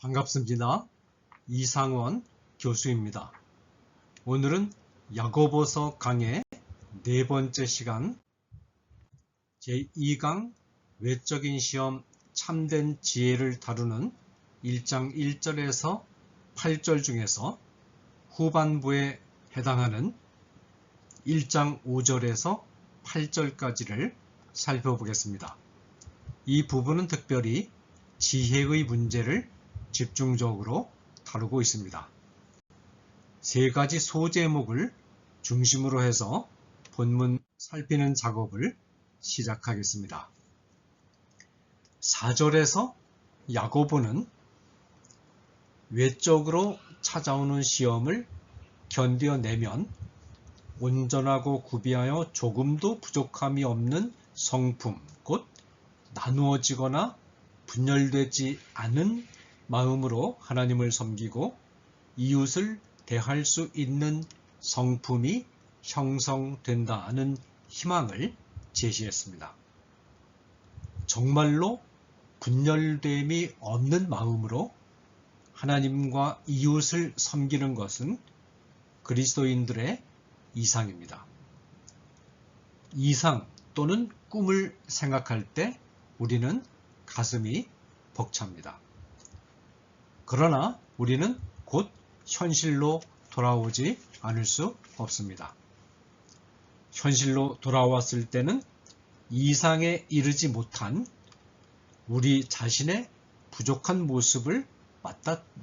반갑습니다. 이상원 교수입니다. 오늘은 야고보서 강의 네 번째 시간 제2강 외적인 시험 참된 지혜를 다루는 1장 1절에서 8절 중에서 후반부에 해당하는 1장 5절에서 8절까지를 살펴보겠습니다. 이 부분은 특별히 지혜의 문제를 집중적으로 다루고 있습니다. 세 가지 소제목을 중심으로 해서 본문 살피는 작업을 시작하겠습니다. 4절에서 야고보는 외적으로 찾아오는 시험을 견뎌내면 온전하고 구비하여 조금도 부족함이 없는 성품, 곧 나누어지거나 분열되지 않은 마음으로 하나님을 섬기고 이웃을 대할 수 있는 성품이 형성된다는 희망을 제시했습니다. 정말로 분열됨이 없는 마음으로 하나님과 이웃을 섬기는 것은 그리스도인들의 이상입니다. 이상 또는 꿈을 생각할 때 우리는 가슴이 벅찹니다. 그러나 우리는 곧 현실로 돌아오지 않을 수 없습니다. 현실로 돌아왔을 때는 이상에 이르지 못한 우리 자신의 부족한 모습을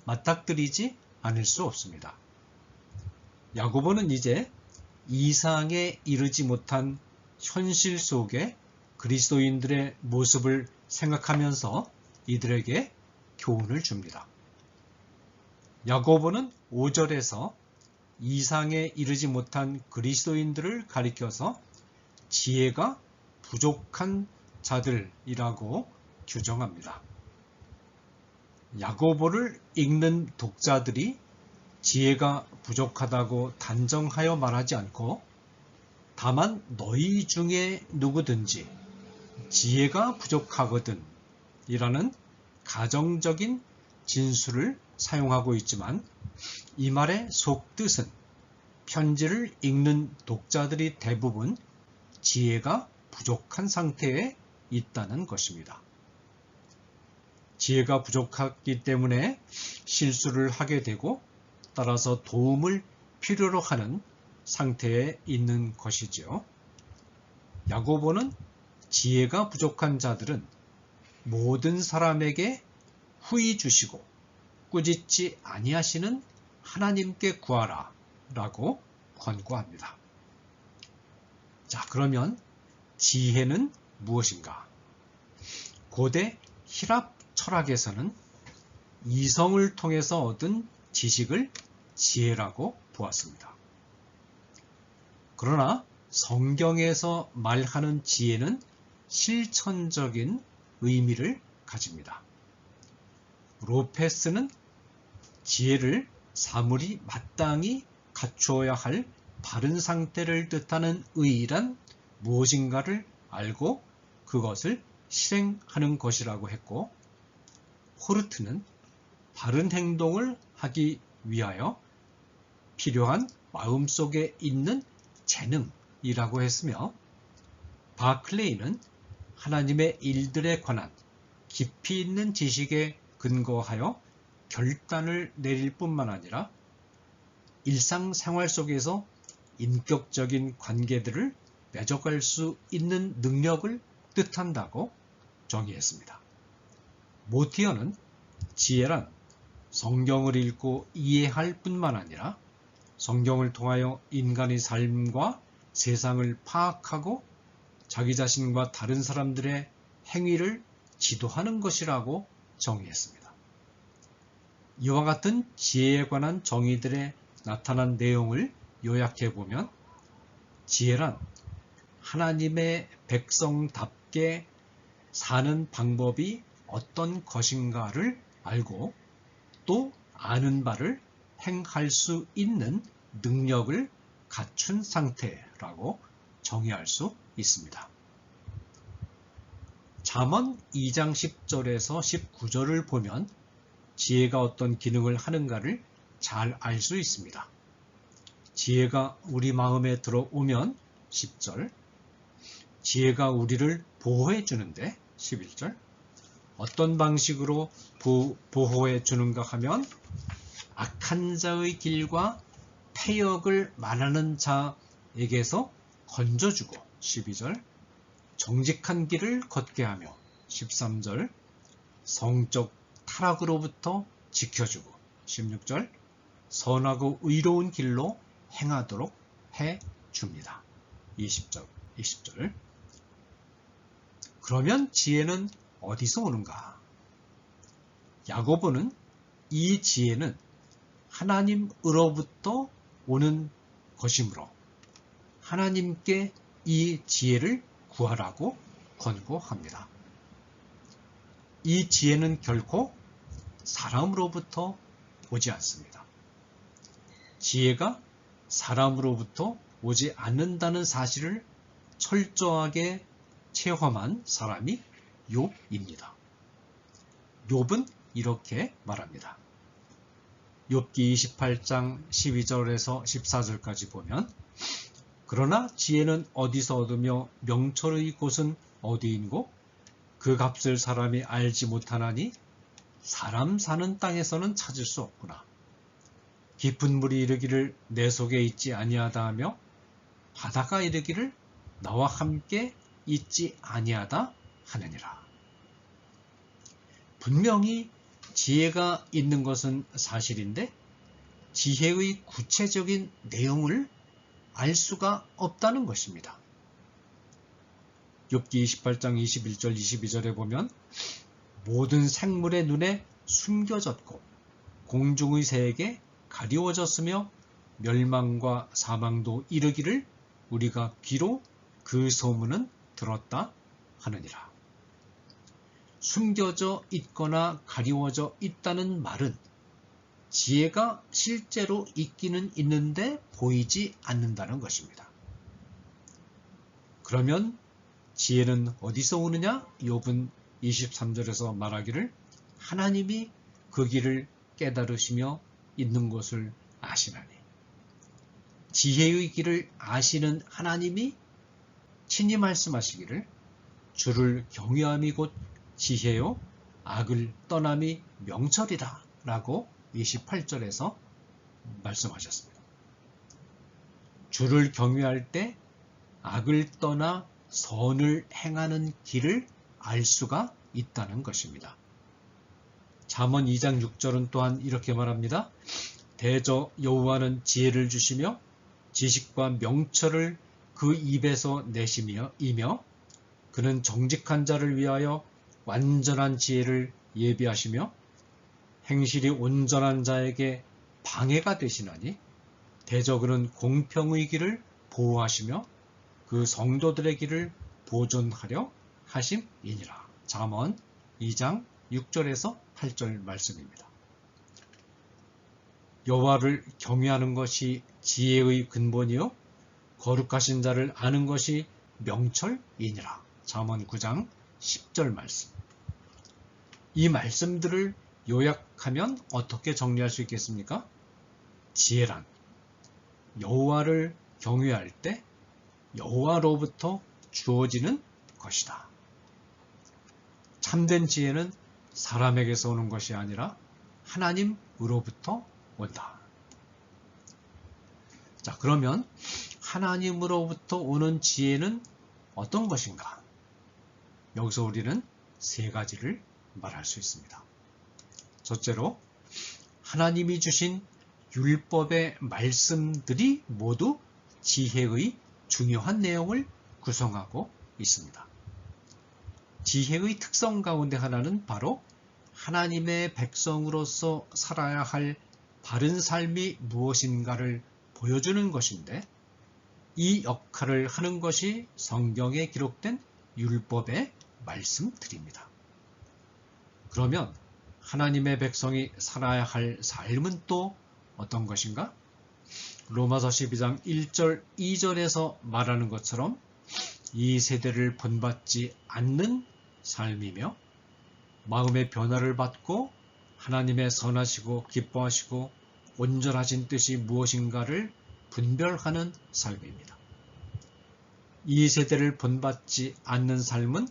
맞닥뜨리지 않을 수 없습니다. 야고보는 이제 이상에 이르지 못한 현실 속의 그리스도인들의 모습을 생각하면서 이들에게 교훈을 줍니다. 야고보는 5절에서 이상에 이르지 못한 그리스도인들을 가리켜서 지혜가 부족한 자들이라고 규정합니다. 야고보를 읽는 독자들이 지혜가 부족하다고 단정하여 말하지 않고 다만 너희 중에 누구든지 지혜가 부족하거든 이라는 가정적인 진술을 사용하고 있지만 이 말의 속뜻은 편지를 읽는 독자들이 대부분 지혜가 부족한 상태에 있다는 것입니다. 지혜가 부족하기 때문에 실수를 하게 되고 따라서 도움을 필요로 하는 상태에 있는 것이죠. 야고보는 지혜가 부족한 자들은 모든 사람에게 후히 주시고 꾸짖지 아니하시는 하나님께 구하라 라고 권고합니다. 자, 그러면 지혜는 무엇인가? 고대 히랍 철학에서는 이성을 통해서 얻은 지식을 지혜라고 보았습니다. 그러나 성경에서 말하는 지혜는 실천적인 의미를 가집니다. 로페스는 지혜를 사물이 마땅히 갖추어야 할 바른 상태를 뜻하는 의란 무엇인가를 알고 그것을 실행하는 것이라고 했고, 호르트는 바른 행동을 하기 위하여 필요한 마음속에 있는 재능이라고 했으며, 바클레이는 하나님의 일들에 관한 깊이 있는 지식에 근거하여 결단을 내릴 뿐만 아니라 일상생활 속에서 인격적인 관계들을 맺어갈 수 있는 능력을 뜻한다고 정의했습니다. 모티어는 지혜란 성경을 읽고 이해할 뿐만 아니라 성경을 통하여 인간의 삶과 세상을 파악하고 자기 자신과 다른 사람들의 행위를 지도하는 것이라고 정의했습니다. 이와 같은 지혜에 관한 정의들에 나타난 내용을 요약해보면 지혜란 하나님의 백성답게 사는 방법이 어떤 것인가를 알고 또 아는 바를 행할 수 있는 능력을 갖춘 상태라고 정의할 수 있습니다. 잠언 2장 10절에서 19절을 보면 지혜가 어떤 기능을 하는가를 잘 알 수 있습니다. 지혜가 우리 마음에 들어오면 10절, 지혜가 우리를 보호해 주는데 11절, 어떤 방식으로 보호해 주는가 하면 악한 자의 길과 패역을 말하는 자에게서 건져주고 12절, 정직한 길을 걷게 하며 13절, 성적 타락으로부터 지켜주고 16절, 선하고 의로운 길로 행하도록 해 줍니다. 20절. 그러면 지혜는 어디서 오는가? 야고보는 이 지혜는 하나님으로부터 오는 것이므로 하나님께 이 지혜를 구하라고 권고합니다. 이 지혜는 결코 사람으로부터 오지 않습니다. 지혜가 사람으로부터 오지 않는다는 사실을 철저하게 체험한 사람이 욥입니다. 욥은 이렇게 말합니다. 욥기 28장 12절에서 14절까지 보면 그러나 지혜는 어디서 얻으며 명철의 곳은 어디인고 그 값을 사람이 알지 못하나니 사람 사는 땅에서는 찾을 수 없구나. 깊은 물이 이르기를 내 속에 있지 아니하다 하며 바다가 이르기를 나와 함께 있지 아니하다 하느니라. 분명히 지혜가 있는 것은 사실인데 지혜의 구체적인 내용을 알 수가 없다는 것입니다. 욥기 28장 21절 22절에 보면 모든 생물의 눈에 숨겨졌고 공중의 새에게 가리워졌으며 멸망과 사망도 이르기를 우리가 귀로 그 소문은 들었다 하느니라. 숨겨져 있거나 가리워져 있다는 말은 지혜가 실제로 있기는 있는데 보이지 않는다는 것입니다. 그러면 지혜는 어디서 오느냐? 욥은 23절에서 말하기를 하나님이 그 길을 깨달으시며 있는 것을 아시나니. 지혜의 길을 아시는 하나님이 친히 말씀하시기를 주를 경외함이 곧 지혜요 악을 떠남이 명철이다 라고 28절에서 말씀하셨습니다. 주를 경외할 때 악을 떠나 선을 행하는 길을 알 수가 있다는 것입니다. 잠언 2장 6절은 또한 이렇게 말합니다. 대저 여호와는 지혜를 주시며 지식과 명철을 그 입에서 내시며 그는 정직한 자를 위하여 완전한 지혜를 예비하시며 행실이 온전한 자에게 방해가 되시나니 대저 그는 공평의 길을 보호하시며 그 성도들의 길을 보존하려 하심이니라. 잠언 2장 6절에서 8절 말씀입니다. 여호와를 경외하는 것이 지혜의 근본이요 거룩하신 자를 아는 것이 명철이니라. 잠언 9장 10절 말씀. 이 말씀들을 요약하면 어떻게 정리할 수 있겠습니까? 지혜란 여호와를 경외할 때 여호와로부터 주어지는 것이다. 참된 지혜는 사람에게서 오는 것이 아니라 하나님으로부터 온다. 자, 그러면 하나님으로부터 오는 지혜는 어떤 것인가? 여기서 우리는 세 가지를 말할 수 있습니다. 첫째로 하나님이 주신 율법의 말씀들이 모두 지혜의 중요한 내용을 구성하고 있습니다. 지혜의 특성 가운데 하나는 바로 하나님의 백성으로서 살아야 할 바른 삶이 무엇인가를 보여주는 것인데 이 역할을 하는 것이 성경에 기록된 율법의 말씀들입니다. 그러면 하나님의 백성이 살아야 할 삶은 또 어떤 것인가? 로마서 12장 1절 2절에서 말하는 것처럼 이 세대를 본받지 않는 삶이며 마음의 변화를 받고 하나님의 선하시고 기뻐하시고 온전하신 뜻이 무엇인가를 분별하는 삶입니다. 이 세대를 본받지 않는 삶은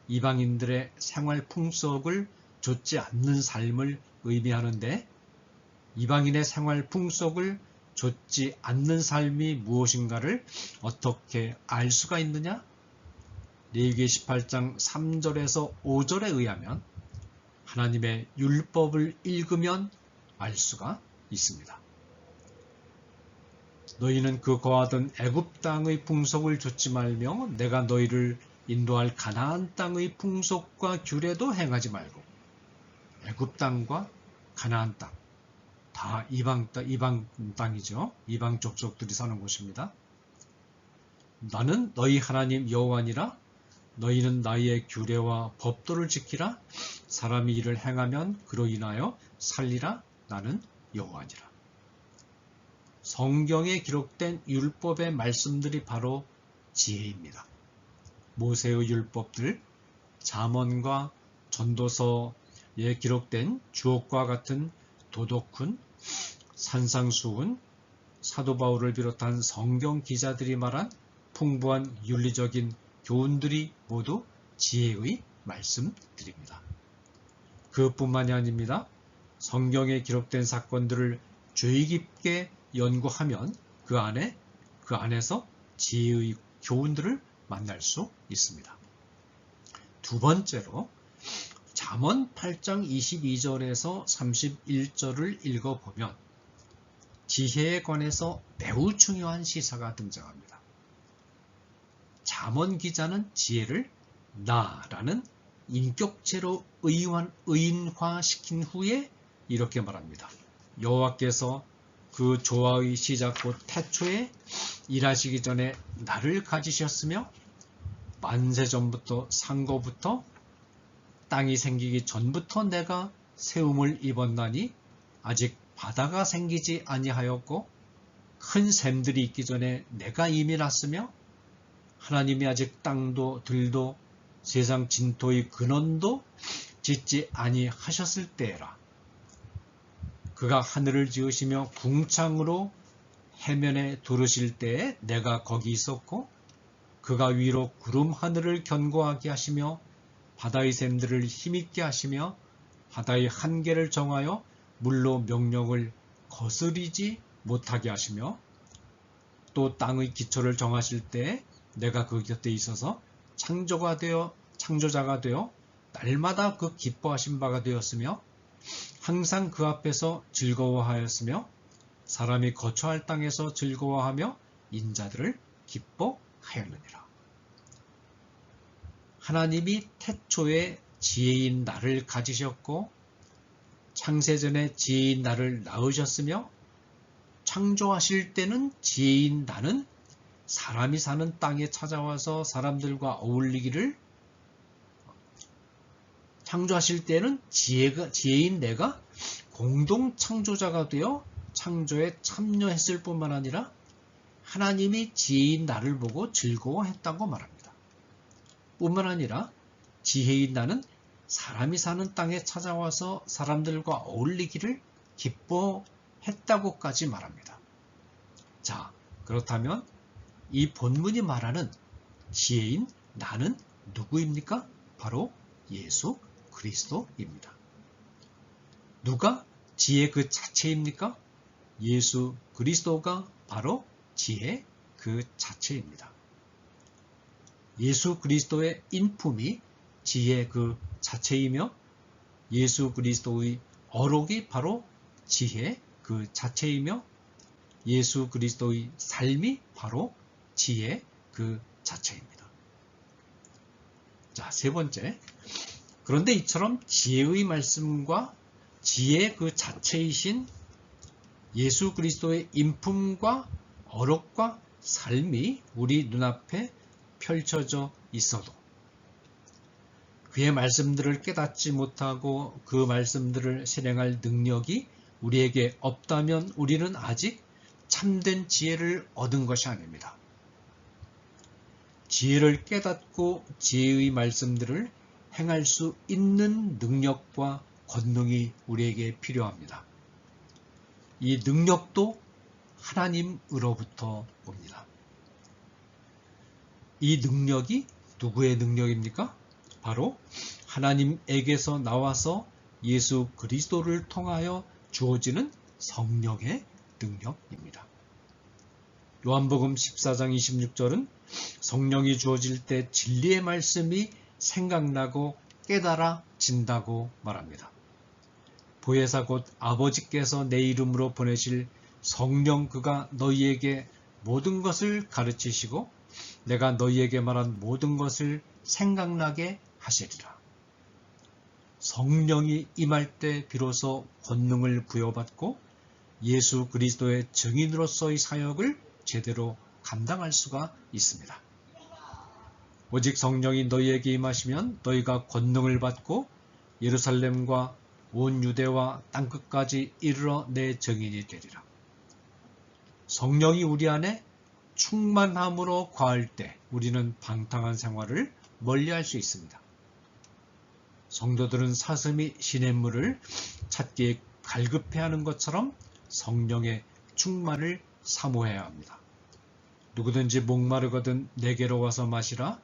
이방인들의 생활 풍속을 좇지 않는 삶을 의미하는데, 이방인의 생활 풍속을 좇지 않는 삶이 무엇인가를 어떻게 알 수가 있느냐? 레위기 18장 3절에서 5절에 의하면 하나님의 율법을 읽으면 알 수가 있습니다. 너희는 그 거하던 애굽 땅의 풍속을 좇지 말며 내가 너희를 인도할 가나안 땅의 풍속과 규례도 행하지 말고. 애굽 땅과 가나안 땅, 다 이방 땅이죠. 이방 족속들이 사는 곳입니다. 나는 너희 하나님 여호와니라. 너희는 나의 규례와 법도를 지키라. 사람이 이를 행하면 그로 인하여 살리라. 나는 여호와니라. 성경에 기록된 율법의 말씀들이 바로 지혜입니다. 모세의 율법들, 잠언과 전도서에 기록된 주옥과 같은 도덕훈, 산상수훈, 사도 바울을 비롯한 성경 기자들이 말한 풍부한 윤리적인 교훈들이 모두 지혜의 말씀들입니다. 그뿐만이 아닙니다. 성경에 기록된 사건들을 주의 깊게 연구하면 그 안에서 지혜의 교훈들을 만날 수 있습니다. 두 번째로 잠언 8장 22절에서 31절을 읽어보면 지혜에 관해서 매우 중요한 시사가 등장합니다. 잠언 기자는 지혜를 나라는 인격체로 의인화시킨 후에 이렇게 말합니다. 여호와께서 그 조화의 시작 곧 태초에 일하시기 전에 나를 가지셨으며 만세 전부터 상고부터 땅이 생기기 전부터 내가 세움을 입었나니 아직 바다가 생기지 아니하였고 큰 샘들이 있기 전에 내가 이미 났으며 하나님이 아직 땅도 들도 세상 진토의 근원도 짓지 아니하셨을 때에라. 그가 하늘을 지으시며 궁창으로 해면에 두르실 때에 내가 거기 있었고 그가 위로 구름 하늘을 견고하게 하시며 바다의 샘들을 힘있게 하시며 바다의 한계를 정하여 물로 명령을 거스리지 못하게 하시며 또 땅의 기초를 정하실 때에 내가 그 곁에 있어서 창조자가 되어 날마다 그 기뻐하신 바가 되었으며 항상 그 앞에서 즐거워하였으며 사람이 거처할 땅에서 즐거워하며 인자들을 기뻐하였느니라. 하나님이 태초에 지혜인 나를 가지셨고 창세전에 지혜인 나를 낳으셨으며 창조하실 때는 지혜인 나는 사람이 사는 땅에 찾아와서 사람들과 어울리기를, 창조하실 때는 지혜인 내가 공동 창조자가 되어 창조에 참여했을 뿐만 아니라 하나님이 지혜인 나를 보고 즐거워했다고 말합니다. 뿐만 아니라 지혜인 나는 사람이 사는 땅에 찾아와서 사람들과 어울리기를 기뻐했다고까지 말합니다. 자, 그렇다면 이 본문이 말하는 지혜인 나는 누구입니까? 바로 예수 그리스도입니다. 누가 지혜 그 자체입니까? 예수 그리스도가 바로 지혜 그 자체입니다. 예수 그리스도의 인품이 지혜 그 자체이며 예수 그리스도의 어록이 바로 지혜 그 자체이며 예수 그리스도의 삶이 바로 지혜 그 자체입니다. 자, 세 번째. 그런데 이처럼 지혜의 말씀과 지혜 그 자체이신 예수 그리스도의 인품과 어록과 삶이 우리 눈앞에 펼쳐져 있어도 그의 말씀들을 깨닫지 못하고 그 말씀들을 실행할 능력이 우리에게 없다면 우리는 아직 참된 지혜를 얻은 것이 아닙니다. 지혜를 깨닫고 지혜의 말씀들을 행할 수 있는 능력과 권능이 우리에게 필요합니다. 이 능력도 하나님으로부터 옵니다. 이 능력이 누구의 능력입니까? 바로 하나님에게서 나와서 예수 그리스도를 통하여 주어지는 성령의 능력입니다. 요한복음 14장 26절은 성령이 주어질 때 진리의 말씀이 생각나고 깨달아진다고 말합니다. 보혜사 곧 아버지께서 내 이름으로 보내실 성령 그가 너희에게 모든 것을 가르치시고 내가 너희에게 말한 모든 것을 생각나게 하시리라. 성령이 임할 때 비로소 권능을 부여받고 예수 그리스도의 증인으로서의 사역을 제대로 감당할 수가 있습니다. 오직 성령이 너희에게 임하시면 너희가 권능을 받고 예루살렘과 온 유대와 땅끝까지 이르러 내 증인이 되리라. 성령이 우리 안에 충만함으로 과할 때 우리는 방탕한 생활을 멀리할 수 있습니다. 성도들은 사슴이 시냇물을 찾기에 갈급해하는 것처럼 성령의 충만을 사모해야 합니다. 누구든지 목마르거든 내게로 와서 마시라.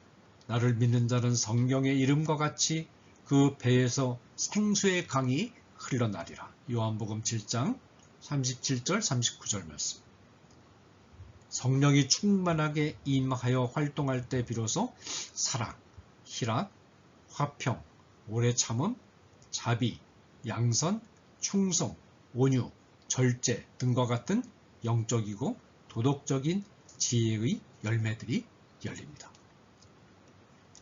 나를 믿는 자는 성령의 이름과 같이 그 배에서 생수의 강이 흘러나리라. 요한복음 7장 37절 39절 말씀. 성령이 충만하게 임하여 활동할 때 비로소 사랑, 희락, 화평, 오래 참음, 자비, 양선, 충성, 온유, 절제 등과 같은 영적이고 도덕적인 지혜의 열매들이 열립니다.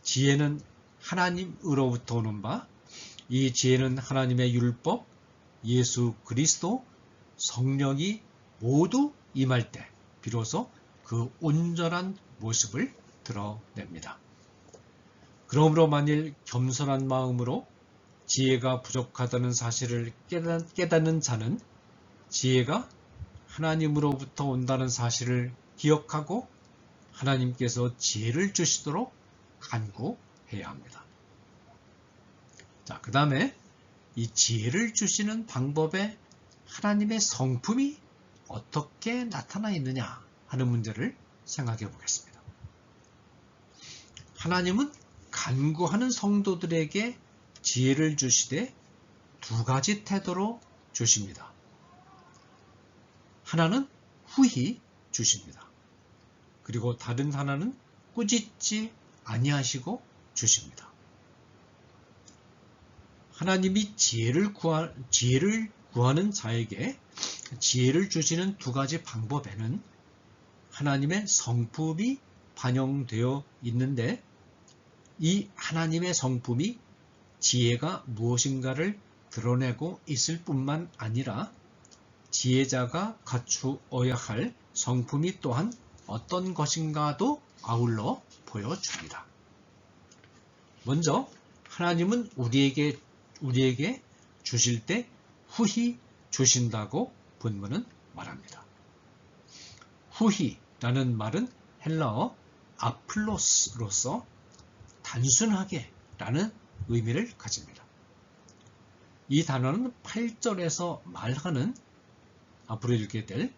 지혜는 하나님으로부터 오는 바, 이 지혜는 하나님의 율법, 예수 그리스도, 성령이 모두 임할 때 비로소 그 온전한 모습을 드러냅니다. 그러므로 만일 겸손한 마음으로 지혜가 부족하다는 사실을 깨닫는 자는 지혜가 하나님으로부터 온다는 사실을 기억하고 하나님께서 지혜를 주시도록 간구해야 합니다. 자, 그 다음에 이 지혜를 주시는 방법에 하나님의 성품이 어떻게 나타나 있느냐 하는 문제를 생각해 보겠습니다. 하나님은 간구하는 성도들에게 지혜를 주시되 두 가지 태도로 주십니다. 하나는 후히 주십니다. 그리고 다른 하나는 꾸짖지 아니하시고 주십니다. 하나님이 지혜를 구하는 자에게 지혜를 주시는 두 가지 방법에는 하나님의 성품이 반영되어 있는데 이 하나님의 성품이 지혜가 무엇인가를 드러내고 있을 뿐만 아니라 지혜자가 갖추어야 할 성품이 또한 어떤 것인가도 아울러 보여줍니다. 먼저 하나님은 우리에게 주실 때 후히 주신다고 본문은 말합니다. 후히라는 말은 헬라어 아플로스로서 단순하게 라는 의미를 가집니다. 이 단어는 8절에서 말하는 앞으로 읽게 될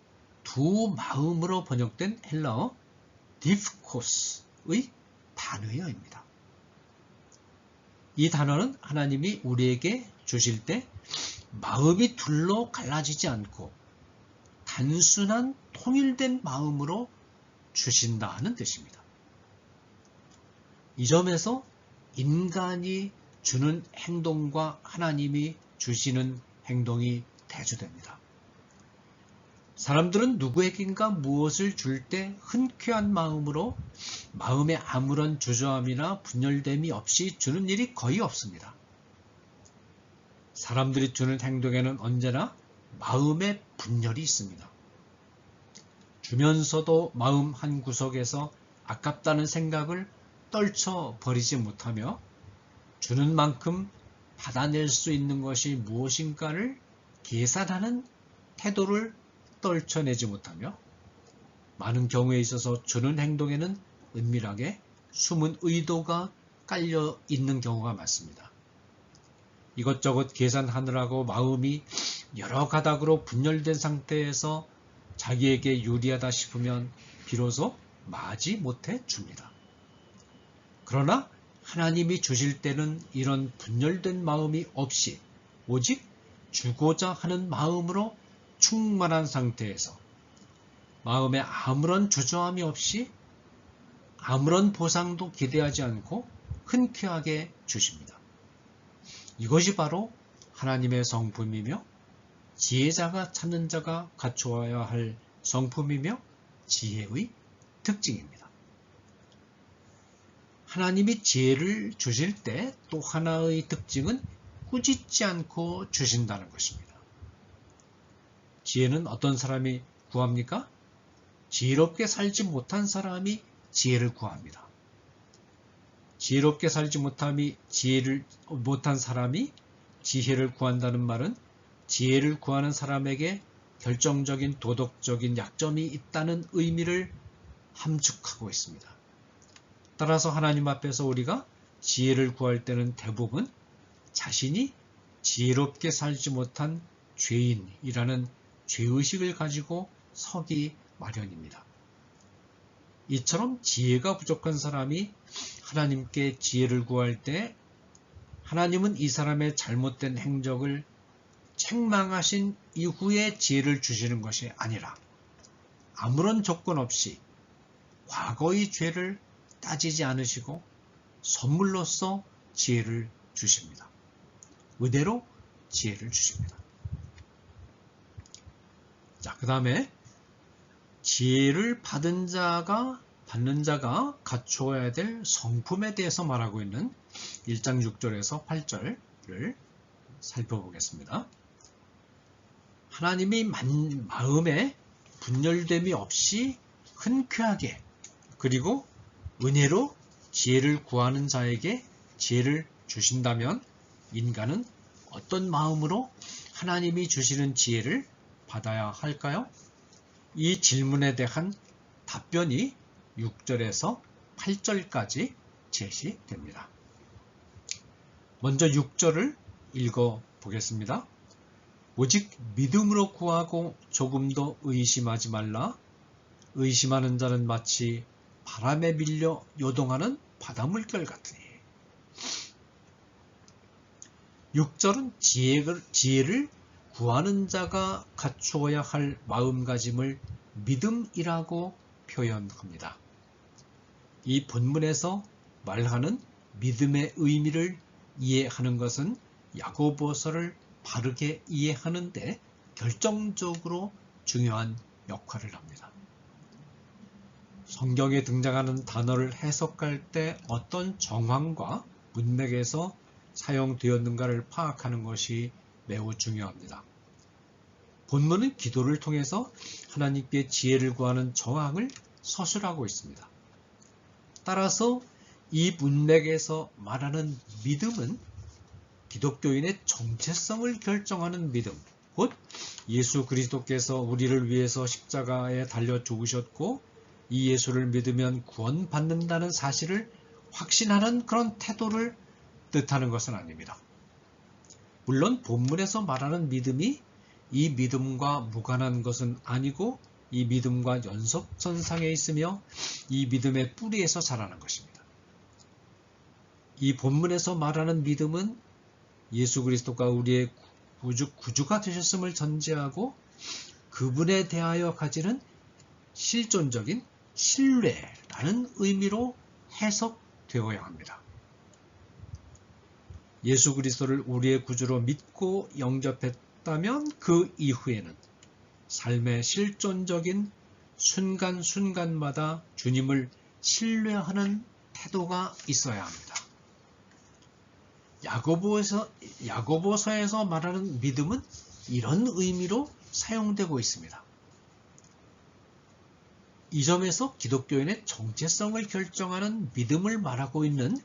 두 마음으로 번역된 헬라어 디프코스의 단어입니다. 이 단어는 하나님이 우리에게 주실 때 마음이 둘로 갈라지지 않고 단순한 통일된 마음으로 주신다는 뜻입니다. 이 점에서 인간이 주는 행동과 하나님이 주시는 행동이 대조됩니다. 사람들은 누구에겐가 무엇을 줄 때 흔쾌한 마음으로 마음에 아무런 주저함이나 분열됨이 없이 주는 일이 거의 없습니다. 사람들이 주는 행동에는 언제나 마음의 분열이 있습니다. 주면서도 마음 한구석에서 아깝다는 생각을 떨쳐버리지 못하며 주는 만큼 받아낼 수 있는 것이 무엇인가를 계산하는 태도를 떨쳐내지 못하며 많은 경우에 있어서 주는 행동에는 은밀하게 숨은 의도가 깔려 있는 경우가 많습니다. 이것저것 계산하느라고 마음이 여러 가닥으로 분열된 상태에서 자기에게 유리하다 싶으면 비로소 마지 못해 줍니다. 그러나 하나님이 주실 때는 이런 분열된 마음이 없이 오직 주고자 하는 마음으로 충만한 상태에서 마음에 아무런 주저함이 없이 아무런 보상도 기대하지 않고 흔쾌하게 주십니다. 이것이 바로 하나님의 성품이며 지혜자가 찾는 자가 갖추어야 할 성품이며 지혜의 특징입니다. 하나님이 지혜를 주실 때 또 하나의 특징은 꾸짖지 않고 주신다는 것입니다. 지혜는 어떤 사람이 구합니까? 지혜롭게 살지 못한 사람이 지혜를 구합니다. 지혜롭게 살지 못한 사람이 지혜를 구한다는 말은 지혜를 구하는 사람에게 결정적인 도덕적인 약점이 있다는 의미를 함축하고 있습니다. 따라서 하나님 앞에서 우리가 지혜를 구할 때는 대부분 자신이 지혜롭게 살지 못한 죄인이라는 죄의식을 가지고 서기 마련입니다. 이처럼 지혜가 부족한 사람이 하나님께 지혜를 구할 때 하나님은 이 사람의 잘못된 행적을 책망하신 이후에 지혜를 주시는 것이 아니라 아무런 조건 없이 과거의 죄를 따지지 않으시고 선물로서 지혜를 주십니다. 의대로 지혜를 주십니다. 자, 그 다음에 지혜를 받는 자가 갖추어야 될 성품에 대해서 말하고 있는 1장 6절에서 8절을 살펴보겠습니다. 하나님이 마음에 분열됨이 없이 흔쾌하게 그리고 은혜로 지혜를 구하는 자에게 지혜를 주신다면 인간은 어떤 마음으로 하나님이 주시는 지혜를 받아야 할까요? 이 질문에 대한 답변이 6절에서 8절까지 제시됩니다. 먼저 6절을 읽어보겠습니다. 오직 믿음으로 구하고 조금도 의심하지 말라. 의심하는 자는 마치 바람에 밀려 요동하는 바닷물결 같으니. 6절은 지혜를 구하는 자가 갖추어야 할 마음가짐을 믿음이라고 표현합니다. 이 본문에서 말하는 믿음의 의미를 이해하는 것은 야고보서를 바르게 이해하는 데 결정적으로 중요한 역할을 합니다. 성경에 등장하는 단어를 해석할 때 어떤 정황과 문맥에서 사용되었는가를 파악하는 것이 매우 중요합니다. 본문은 기도를 통해서 하나님께 지혜를 구하는 정황을 서술하고 있습니다. 따라서 이 문맥에서 말하는 믿음은 기독교인의 정체성을 결정하는 믿음, 곧 예수 그리스도께서 우리를 위해서 십자가에 달려 죽으셨고 이 예수를 믿으면 구원받는다는 사실을 확신하는 그런 태도를 뜻하는 것은 아닙니다. 물론 본문에서 말하는 믿음이 이 믿음과 무관한 것은 아니고 이 믿음과 연속선상에 있으며 이 믿음의 뿌리에서 자라는 것입니다. 이 본문에서 말하는 믿음은 예수 그리스도가 우리의 구주가 되셨음을 전제하고 그분에 대하여 가지는 실존적인 신뢰라는 의미로 해석되어야 합니다. 예수 그리스도를 우리의 구주로 믿고 영접했다면 그 이후에는 삶의 실존적인 순간순간마다 주님을 신뢰하는 태도가 있어야 합니다. 야고보서에서 말하는 믿음은 이런 의미로 사용되고 있습니다. 이 점에서 기독교인의 정체성을 결정하는 믿음을 말하고 있는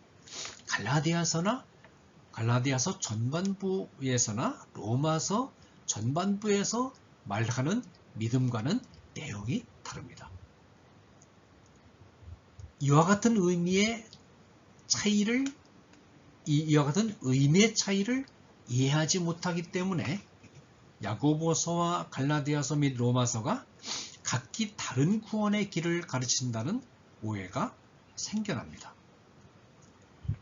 갈라디아서 전반부에서나 로마서 전반부에서 말하는 믿음과는 내용이 다릅니다. 이와 같은 의미의 차이를 이해하지 못하기 때문에 야고보서와 갈라디아서 및 로마서가 각기 다른 구원의 길을 가르친다는 오해가 생겨납니다.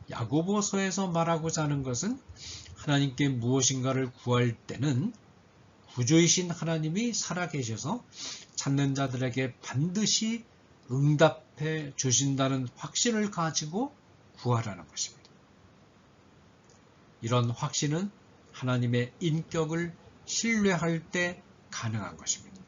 야고보서에서 말하고자 하는 것은 하나님께 무엇인가를 구할 때는 구주이신 하나님이 살아계셔서 찾는 자들에게 반드시 응답해 주신다는 확신을 가지고 구하라는 것입니다. 이런 확신은 하나님의 인격을 신뢰할 때 가능한 것입니다.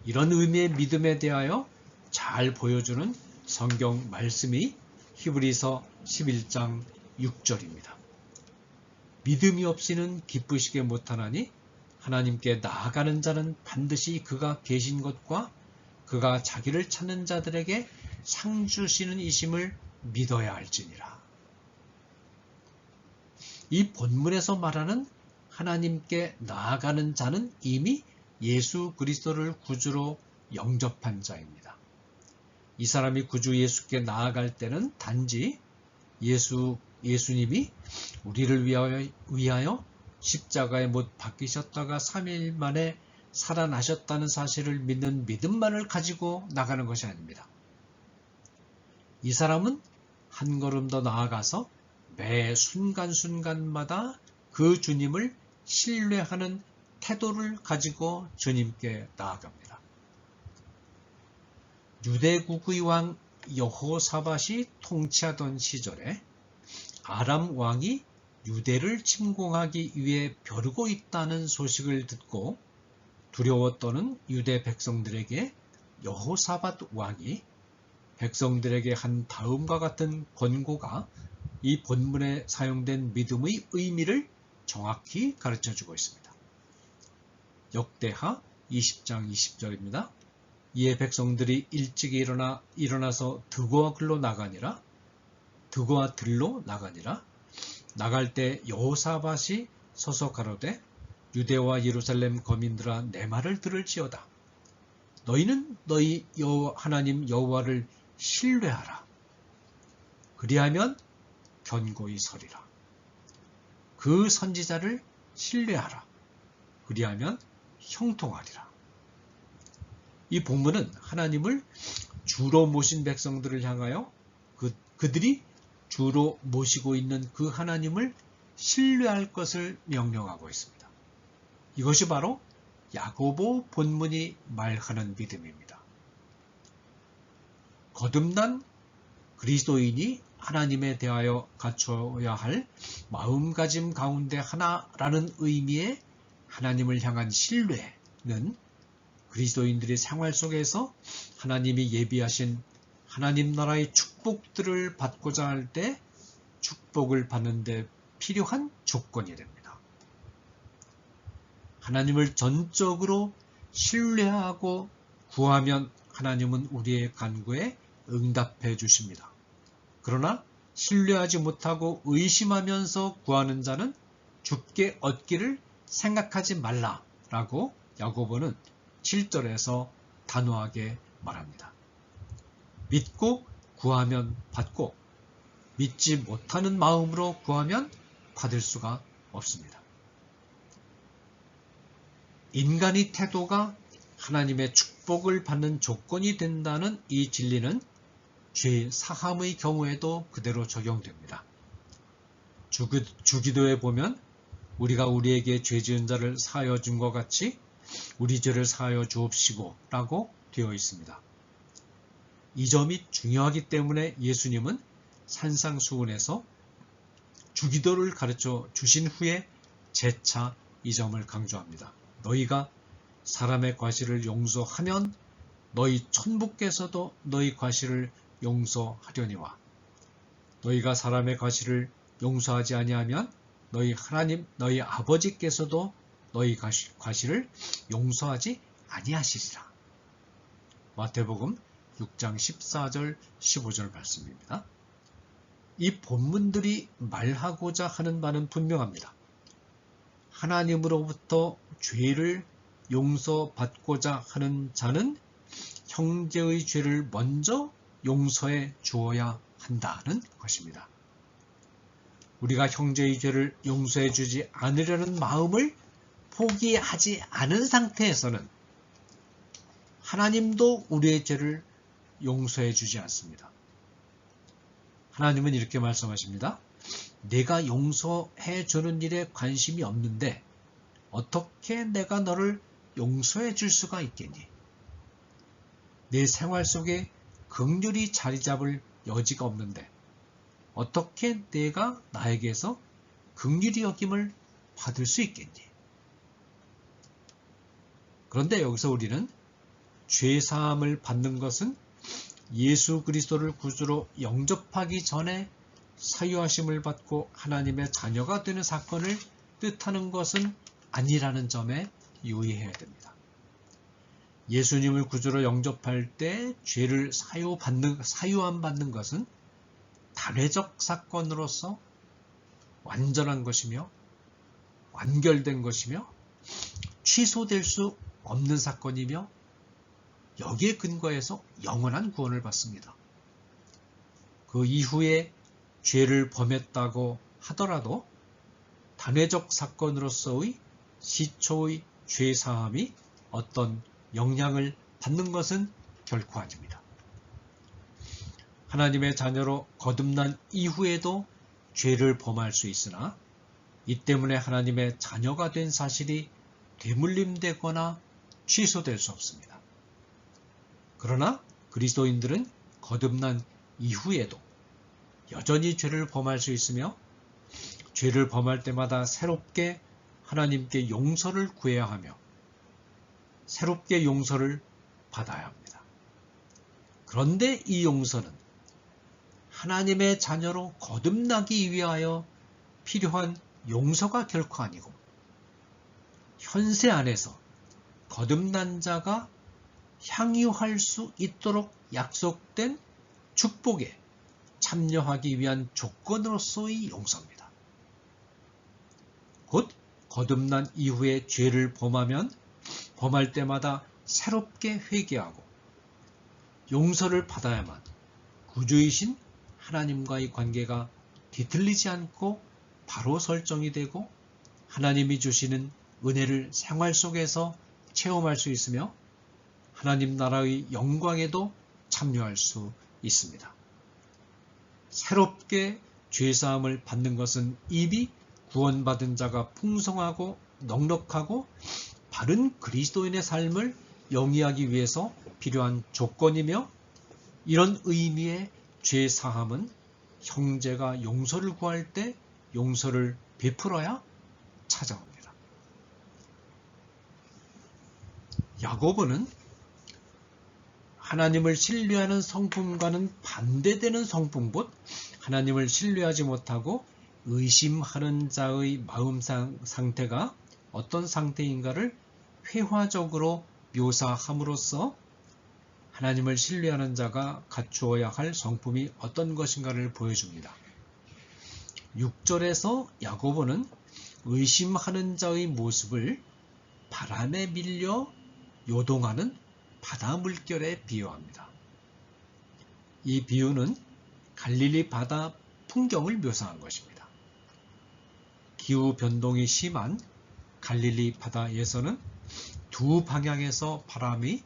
이런 의미의 믿음에 대하여 잘 보여주는 성경 말씀이 히브리서 11장 6절입니다. 믿음이 없이는 기쁘시게 못하나니 하나님께 나아가는 자는 반드시 그가 계신 것과 그가 자기를 찾는 자들에게 상 주시는 이심을 믿어야 할지니라. 이 본문에서 말하는 하나님께 나아가는 자는 이미 예수 그리스도를 구주로 영접한 자입니다. 이 사람이 구주 예수께 나아갈 때는 단지 예수님이 우리를 위하여 십자가에 못 박히셨다가 3일 만에 살아나셨다는 사실을 믿는 믿음만을 가지고 나가는 것이 아닙니다. 이 사람은 한 걸음 더 나아가서 매 순간순간마다 그 주님을 신뢰하는 태도를 가지고 주님께 나아갑니다. 유대국의 왕 여호사밧이 통치하던 시절에 아람 왕이 유대를 침공하기 위해 벼르고 있다는 소식을 듣고 두려워 떠는 유대 백성들에게 여호사밧 왕이 백성들에게 한 다음과 같은 권고가 이 본문에 사용된 믿음의 의미를 정확히 가르쳐주고 있습니다. 역대하 20장 20절입니다. 이에 백성들이 일찍 일어나서 드고와 들로 나가니라. 나갈 때 여호사밧이 서서 가로되 유대와 예루살렘 거민들아 내 말을 들을지어다. 너희는 너희 하나님 여호와를 신뢰하라. 그리하면 견고히 서리라. 그 선지자를 신뢰하라. 그리하면 형통하리라. 이 본문은 하나님을 주로 모신 백성들을 향하여 그들이 주로 모시고 있는 그 하나님을 신뢰할 것을 명령하고 있습니다. 이것이 바로 야고보 본문이 말하는 믿음입니다. 거듭난 그리스도인이 하나님에 대하여 갖춰야 할 마음가짐 가운데 하나라는 의미의 하나님을 향한 신뢰는 그리스도인들의 생활 속에서 하나님이 예비하신 하나님 나라의 축복들을 받고자 할 때 축복을 받는 데 필요한 조건이 됩니다. 하나님을 전적으로 신뢰하고 구하면 하나님은 우리의 간구에 응답해 주십니다. 그러나 신뢰하지 못하고 의심하면서 구하는 자는 죽게 얻기를 생각하지 말라라고 야고보는 7절에서 단호하게 말합니다. 믿고 구하면 받고 믿지 못하는 마음으로 구하면 받을 수가 없습니다. 인간의 태도가 하나님의 축복을 받는 조건이 된다는 이 진리는 죄 사함의 경우에도 그대로 적용됩니다. 주기도에 보면 우리가 우리에게 죄 지은 자를 사하여 준 것 같이 우리 죄를 사하여 주옵시고 라고 되어 있습니다. 이 점이 중요하기 때문에 예수님은 산상수훈에서 주기도를 가르쳐 주신 후에 재차 이 점을 강조합니다. 너희가 사람의 과실을 용서하면 너희 천부께서도 너희 과실을 용서하려니와 너희가 사람의 과실을 용서하지 아니하면 너희 하나님 너희 아버지께서도 너희 과실을 용서하지 아니하시리라. 마태복음 6장 14절 15절 말씀입니다. 이 본문들이 말하고자 하는 바는 분명합니다. 하나님으로부터 죄를 용서받고자 하는 자는 형제의 죄를 먼저 용서해 주어야 한다는 것입니다. 우리가 형제의 죄를 용서해 주지 않으려는 마음을 포기하지 않은 상태에서는 하나님도 우리의 죄를 용서해 주지 않습니다. 하나님은 이렇게 말씀하십니다. 내가 용서해 주는 일에 관심이 없는데 어떻게 내가 너를 용서해 줄 수가 있겠니? 내 생활 속에 긍휼이 자리 잡을 여지가 없는데 어떻게 내가 나에게서 긍휼히 여김을 받을 수 있겠니? 그런데 여기서 우리는 죄사함을 받는 것은 예수 그리스도를 구주로 영접하기 전에 사유하심을 받고 하나님의 자녀가 되는 사건을 뜻하는 것은 아니라는 점에 유의해야 됩니다. 예수님을 구주로 영접할 때 죄를 사유함 받는 것은 단회적 사건으로서 완전한 것이며 완결된 것이며 취소될 수 없는 사건이며 여기에 근거해서 영원한 구원을 받습니다. 그 이후에 죄를 범했다고 하더라도 단회적 사건으로서의 시초의 죄사함이 어떤 영향을 받는 것은 결코 아닙니다. 하나님의 자녀로 거듭난 이후에도 죄를 범할 수 있으나 이 때문에 하나님의 자녀가 된 사실이 되물림되거나 취소될 수 없습니다. 그러나 그리스도인들은 거듭난 이후에도 여전히 죄를 범할 수 있으며 죄를 범할 때마다 새롭게 하나님께 용서를 구해야 하며 새롭게 용서를 받아야 합니다. 그런데 이 용서는 하나님의 자녀로 거듭나기 위하여 필요한 용서가 결코 아니고 현세 안에서 거듭난 자가 향유할 수 있도록 약속된 축복에 참여하기 위한 조건으로서의 용서입니다. 곧 거듭난 이후에 죄를 범할 때마다 새롭게 회개하고 용서를 받아야만 구주이신 하나님과의 관계가 뒤틀리지 않고 바로 설정이 되고 하나님이 주시는 은혜를 생활 속에서 체험할 수 있으며 하나님 나라의 영광에도 참여할 수 있습니다. 새롭게 죄사함을 받는 것은 이미 구원받은 자가 풍성하고 넉넉하고 바른 그리스도인의 삶을 영위하기 위해서 필요한 조건이며 이런 의미의 죄사함은 형제가 용서를 구할 때 용서를 베풀어야 찾아옵니다. 야고보는 하나님을 신뢰하는 성품과는 반대되는 성품 곧 하나님을 신뢰하지 못하고 의심하는 자의 마음 상태가 어떤 상태인가를 회화적으로 묘사함으로써 하나님을 신뢰하는 자가 갖추어야 할 성품이 어떤 것인가를 보여줍니다. 6절에서 야고보는 의심하는 자의 모습을 바람에 밀려 요동하는 바다 물결에 비유합니다. 이 비유는 갈릴리 바다 풍경을 묘사한 것입니다. 기후 변동이 심한 갈릴리 바다에서는 두 방향에서 바람이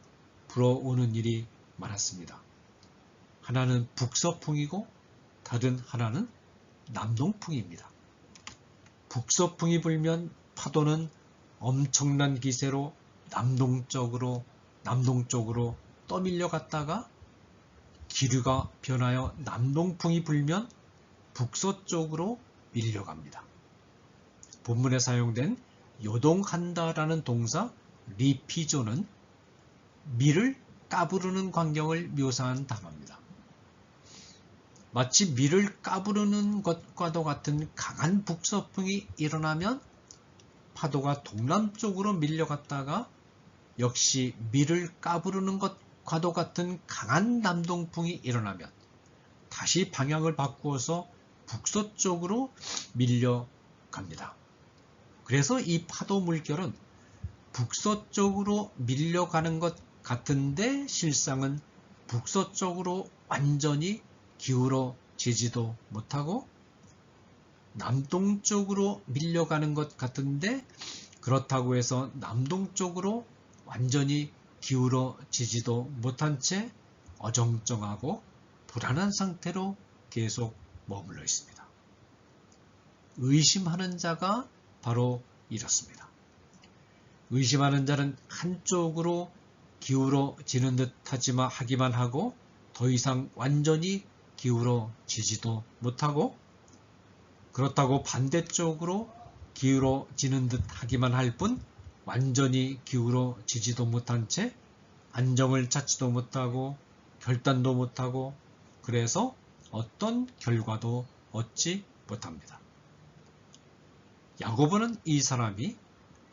불어오는 일이 많았습니다. 하나는 북서풍이고 다른 하나는 남동풍입니다. 북서풍이 불면 파도는 엄청난 기세로 남동쪽으로 떠밀려 갔다가 기류가 변하여 남동풍이 불면 북서쪽으로 밀려갑니다. 본문에 사용된 요동한다라는 동사 리피조는 밀을 까부르는 광경을 묘사한 단어입니다. 마치 밀을 까부르는 것과도 같은 강한 북서풍이 일어나면 파도가 동남쪽으로 밀려갔다가 역시 밀을 까부르는 것과도 같은 강한 남동풍이 일어나면 다시 방향을 바꾸어서 북서쪽으로 밀려갑니다. 그래서 이 파도 물결은 북서쪽으로 밀려가는 것 같은데 실상은 북서쪽으로 완전히 기울어지지도 못하고 남동쪽으로 밀려가는 것 같은데 그렇다고 해서 남동쪽으로 완전히 기울어지지도 못한 채 어정쩡하고 불안한 상태로 계속 머물러 있습니다. 의심하는 자가 바로 이렇습니다. 의심하는 자는 한쪽으로 기울어지는 듯 하기만 하고 더 이상 완전히 기울어지지도 못하고 그렇다고 반대쪽으로 기울어지는 듯 하기만 할 뿐 완전히 기울어지지도 못한 채 안정을 찾지도 못하고 결단도 못하고 그래서 어떤 결과도 얻지 못합니다. 야고보는 이 사람이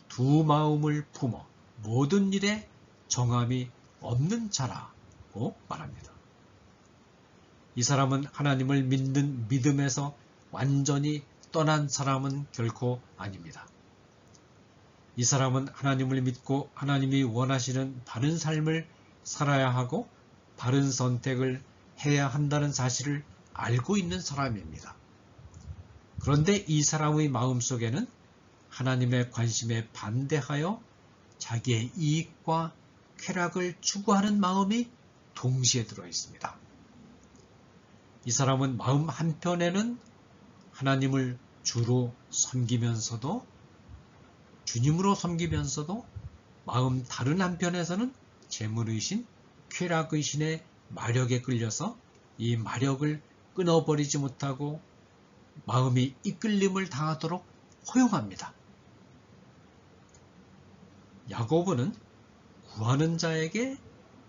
두 마음을 품어 모든 일에 정함이 없는 자라고 말합니다. 이 사람은 하나님을 믿는 믿음에서 완전히 떠난 사람은 결코 아닙니다. 이 사람은 하나님을 믿고 하나님이 원하시는 바른 삶을 살아야 하고 바른 선택을 해야 한다는 사실을 알고 있는 사람입니다. 그런데 이 사람의 마음속에는 하나님의 관심에 반대하여 자기의 이익과 쾌락을 추구하는 마음이 동시에 들어 있습니다. 이 사람은 마음 한편에는 하나님을 주로 섬기면서도 주님으로 섬기면서도 마음 다른 한편에서는 재물의신, 쾌락의신의 마력에 끌려서 이 마력을 끊어버리지 못하고 마음이 이끌림을 당하도록 허용합니다. 야고보는 구하는 자에게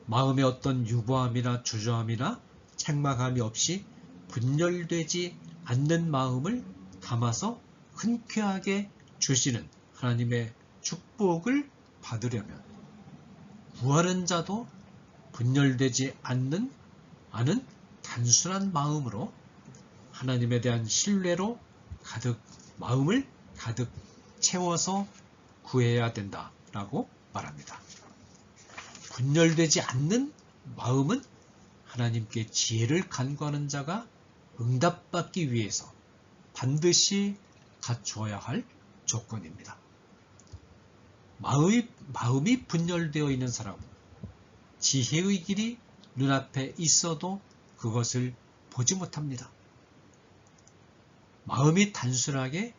마음의 어떤 유보함이나 주저함이나 책망함이 없이 분열되지 않는 마음을 담아서 흔쾌하게 주시는 하나님의 축복을 받으려면 구하는 자도 분열되지 않는 단순한 마음으로 하나님에 대한 신뢰로 마음을 가득 채워서 구해야 된다라고 말합니다. 분열되지 않는 마음은 하나님께 지혜를 간구하는 자가 응답받기 위해서 반드시 갖추어야 할 조건입니다. 마음이 분열되어 있는 사람은 지혜의 길이 눈앞에 있어도 그것을 보지 못합니다. 마음이 단순하게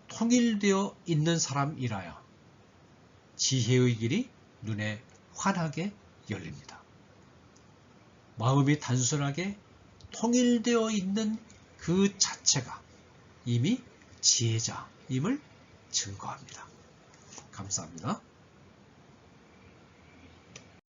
통일되어 있는 사람이라야 지혜의 길이 눈에 환하게 열립니다. 마음이 단순하게 통일되어 있는 그 자체가 이미 지혜자임을 증거합니다. 감사합니다.